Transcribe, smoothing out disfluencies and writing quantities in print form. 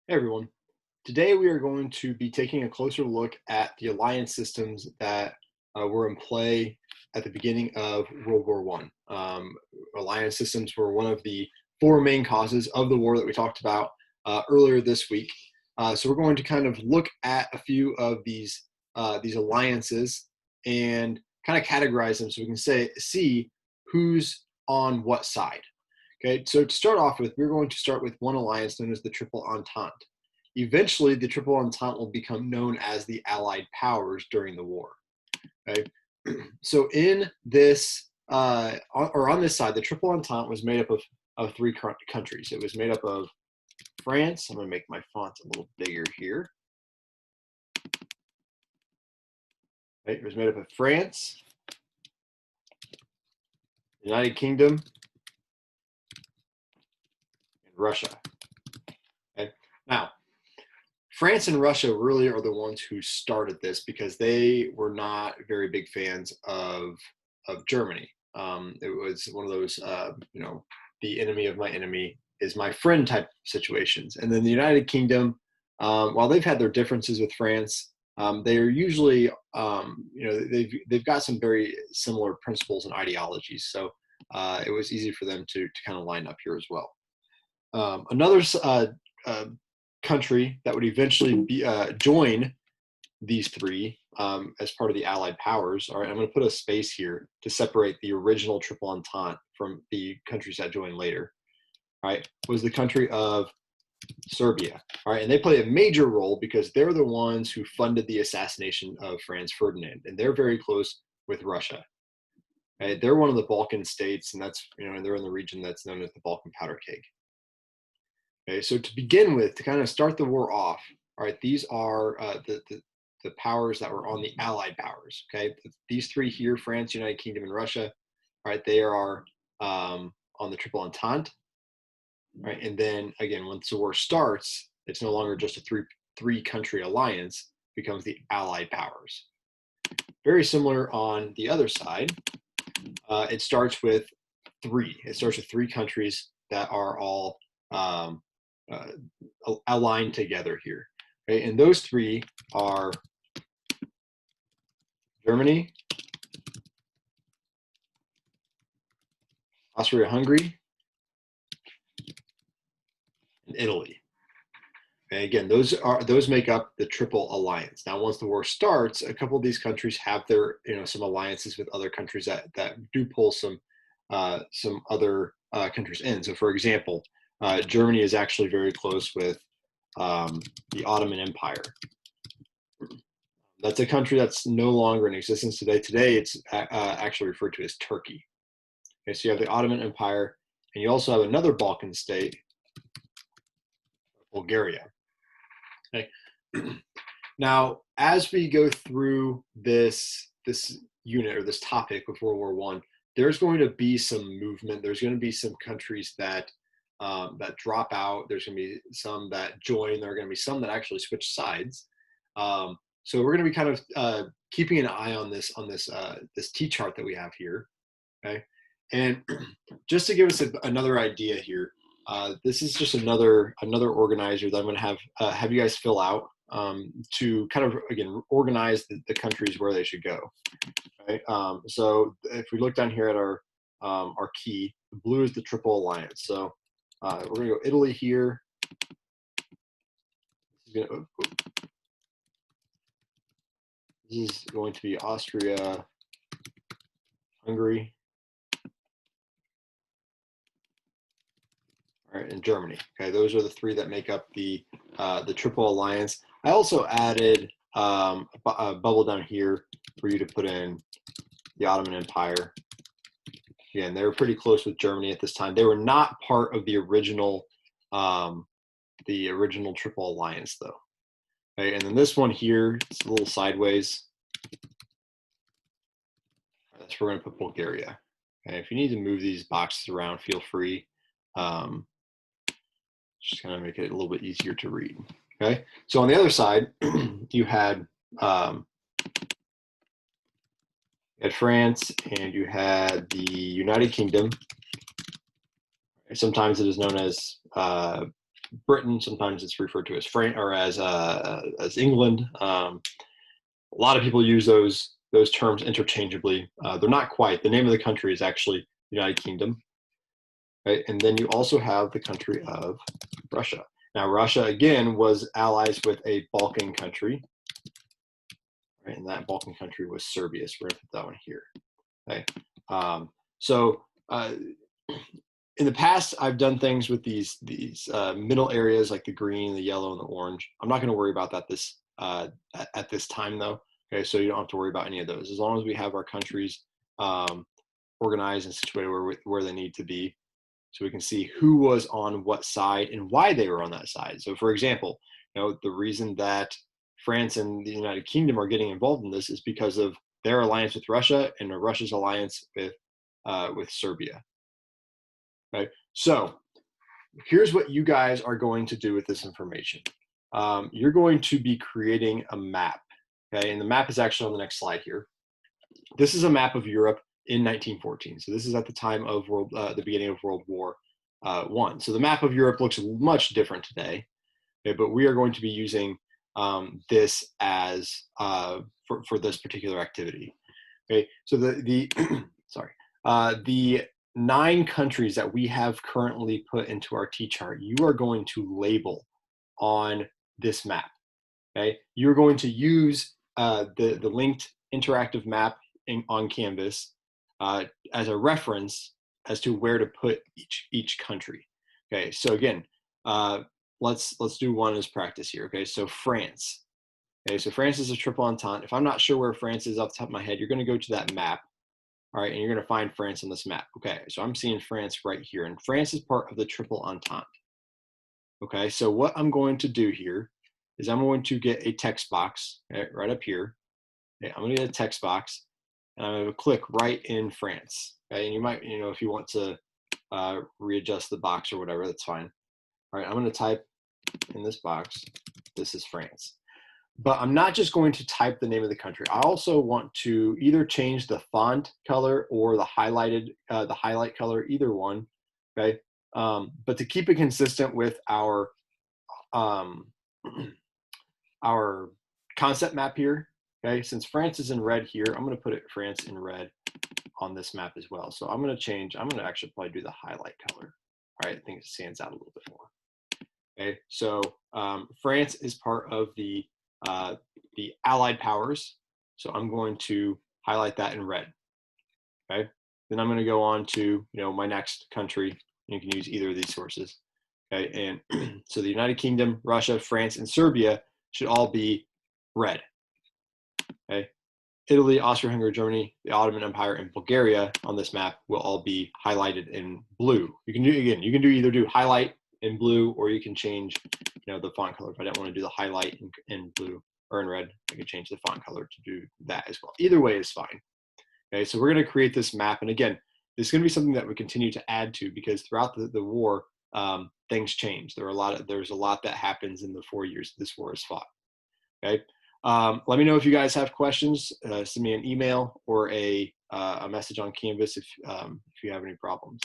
Hey everyone. Today we are going to be taking a closer look at the alliance systems that were in play at the beginning of World War One. Alliance systems were one of the four main causes of the war that we talked about earlier this week. So we're going to kind of look at a few of these alliances and kind of categorize them so we can see who's on what side. Okay, so to start off with, we're going to start with one alliance known as the Triple Entente. Eventually, the Triple Entente will become known as the Allied Powers during the war. Okay, so in this, on this side, the Triple Entente was made up of three countries. It was made up of France. I'm going to make my font a little bigger here. Right, it was made up of France, United Kingdom, and Russia. Okay, now France and Russia really are the ones who started this because they were not very big fans of Germany. It was one of those, the enemy of my enemy is my friend type situations. And then the United Kingdom, while they've had their differences with France, they are usually, they've got some very similar principles and ideologies. So it was easy for them to kind of line up here as well. Another country that would eventually join these three as part of the Allied powers. All right, I'm going to put a space here to separate the original Triple Entente from the countries that joined later. All right, was the country of Serbia. All right, and they play a major role because they're the ones who funded the assassination of Franz Ferdinand, and they're very close with Russia. Okay, they're one of the Balkan states, and that's and they're in the region that's known as the Balkan Powder Keg. Okay, so to begin with, to kind of start the war off, all right, these are the powers that were on the Allied powers. Okay, these three here, France, United Kingdom, and Russia, all right, they are on the Triple Entente. Right, and then again, once the war starts, it's no longer just a three country alliance; it becomes the Allied powers. Very similar on the other side. It starts with three. It starts with three countries that are all aligned together here. Okay? And those three are Germany, Austria-Hungary, and Italy. And again, those make up the Triple Alliance. Now, once the war starts, a couple of these countries have their some alliances with other countries that do pull some other countries in. So, for example, Germany is actually very close with the Ottoman Empire. That's a country that's no longer in existence today. Today, it's actually referred to as Turkey. Okay, so you have the Ottoman Empire, and you also have another Balkan state, Bulgaria. Okay. Now, as we go through this unit or this topic of World War One, there's going to be some movement. There's going to be some countries that drop out. There's going to be some that join. There are going to be some that actually switch sides. So we're going to be kind of keeping an eye on this this T chart that we have here. Okay, and just to give us another idea here, this is just another organizer that I'm going to have you guys fill out to kind of again organize the countries where they should go. Okay, so if we look down here at our key, the blue is the Triple Alliance. So we're going to go Italy here. This is going to be Austria, Hungary, all right, and Germany. Okay, those are the three that make up the Triple Alliance. I also added a bubble down here for you to put in the Ottoman Empire. Again, they were pretty close with Germany at this time. They were not part of the original Triple Alliance, though. Okay, and then this one here, it's a little sideways. That's where we're going to put Bulgaria. Okay, if you need to move these boxes around, feel free. Just kind of make it a little bit easier to read. Okay, so on the other side, you had France and you had the United Kingdom. Sometimes it is known as Britain. Sometimes it's referred to as France or as England. A lot of people use those terms interchangeably. They're not quite. The name of the country is actually United Kingdom. Right? And then you also have the country of Russia. Now, Russia, again, was allies with a Balkan country. Right? And that Balkan country was Serbia. So we're going to put that one here. Okay. In the past, I've done things with these middle areas like the green, the yellow, and the orange. I'm not going to worry about that at this time, though. Okay, so you don't have to worry about any of those. As long as we have our countries organized and situated where they need to be, so we can see who was on what side and why they were on that side. So, for example, the reason that France and the United Kingdom are getting involved in this is because of their alliance with Russia and Russia's alliance with Serbia. Okay, so here's what you guys are going to do with this information. You're going to be creating a map. Okay, and the map is actually on the next slide here. This is a map of Europe in 1914. So this is at the time of the beginning of World War I. So the map of Europe looks much different today, okay, but we are going to be using this as for this particular activity. Okay, so the the 9 countries that we have currently put into our T-chart, you are going to label on this map. Okay, you're going to use the linked interactive map on Canvas as a reference as to where to put each country. Okay, so again, let's do one as practice here. Okay, so France. Okay, so France is a triple entente. If I'm not sure where France is off the top of my head, you're going to go to that map. All right, and you're going to find France on this map. Okay, so I'm seeing France right here, and France is part of the triple entente. Okay, so what I'm going to do here is I'm going to get a text box right up here. Okay, I'm going to get a text box, and I'm going to click right in France. Okay, and you might, if you want to readjust the box or whatever, that's fine. All right, I'm going to type in this box, this is France. But I'm not just going to type the name of the country. I also want to either change the font color or the highlight color, either one. Okay, but to keep it consistent with our our concept map here. Okay, since France is in red here, I'm going to put France in red on this map as well. So I'm going to actually probably do the highlight color. All right, I think it stands out a little bit more. Okay, so France is part of the Allied powers. So I'm going to highlight that in red. Okay, then I'm going to go on to my next country. You can use either of these sources. Okay, and so the United Kingdom, Russia, France, and Serbia should all be red. Okay, Italy, Austria-Hungary, Germany, the Ottoman Empire, and Bulgaria on this map will all be highlighted in blue. You can either do highlight in blue, or you can change the font color. If I don't want to do the highlight in blue or in red, I can change the font color to do that as well. Either way is fine. Okay, so we're going to create this map, and again, this is going to be something that we continue to add to, because throughout the war, things change. There's a lot that happens in the 4 years this war is fought. Okay, let me know if you guys have questions. Send me an email or a message on Canvas if you have any problems.